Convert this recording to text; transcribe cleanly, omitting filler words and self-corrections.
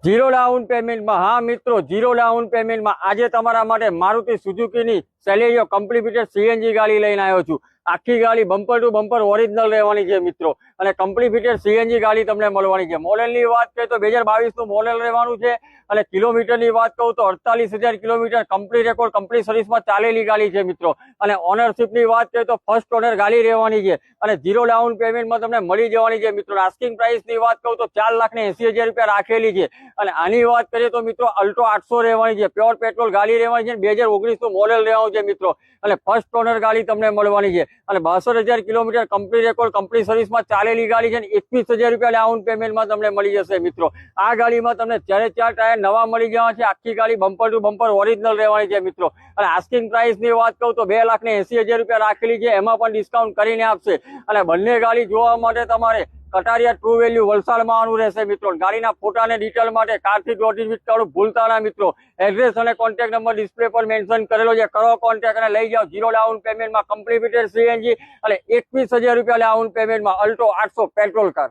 Zero down payment में। हाँ मित्रों, जीरो डाउन पेमेंट में आज तमारा माटे मारुति सुजुकी नी सेलेरियो कम्प्लीटेड सीएनजी गाड़ी लईने आव्यो छुं। आखी गाड़ी बम्पर टू बम्पर ओरिजिनल रहेवानी छे मित्रों, अने कम्प्लीटेड सीएनजी गाड़ी तमने मळवानी छे। मॉडलनी वात करीए तो 2022 નું मॉडल रहेवानुं छे અને કિલોમીટરની વાત કહું તો 48,000 કિલોમીટર કમ્પ્લીટ રેકોર્ડ કમ્પ્લીટ સર્વિસમાં ચાલેલી ગાડી છે મિત્રો। અને ઓનરશિપની વાત કરીએ તો ફર્સ્ટ ઓનર ગાડી રહેવાની છે અને ઝીરો ડાઉન પેમેન્ટમાં તમને મળી જવાની છે મિત્રો। આસ્કિંગ પ્રાઇસની વાત કહું તો 4,80,000 રૂપિયા રાખેલી છે। અને આની વાત કરીએ તો મિત્રો અલ્ટો 800 રહેવાની છે, પ્યોર પેટ્રોલ ગાડી રહેવાની છે, 2019 નું મોડેલ રહેવાનું છે મિત્રો। અને ફર્સ્ટ ઓનર ગાડી તમને મળવાની છે અને 62,000 કિલોમીટર કમ્પ્લીટ રેકોર્ડ કમ્પ્લીટ સર્વિસમાં ચાલેલી ગાડી છે। 21,000 રૂપિયા ડાઉન પેમેન્ટમાં તમને મળી જશે મિત્રો। આ ગાડીમાં તમને 4 ટાયર नवा मळी जवा छे। आखी गाड़ी बम्पर टू बम्पर ओरिजिनल रहेवानी छे मित्रों। अने आस्किंग प्राइस नी वात कहूं तो 2,80,000 रूपिया राखेली छे, एमां पण डिस्काउंट करीने आपशे। अने बंने गाड़ी जोवा माटे तमारे कटारिया ट्रू वेल्यू वलसाडमां आववानुं रहेशे मित्रों। गाड़ीना फोटा ने डिटेल माटे कारथी डॉटेज विथ काढो भूलता ना मित्रों। एड्रेस अने कॉन्टेक्ट नंबर डिस्प्ले पर मेंशन करेलो छे, करो कॉन्टेक्ट अने लई जाओ जीरो डाउन पेमेंट में कम्प्लीटेड सीएनजी अने 21,000 रूपिया डाउन पेमेंट में अल्टो 800 पेट्रोल कार।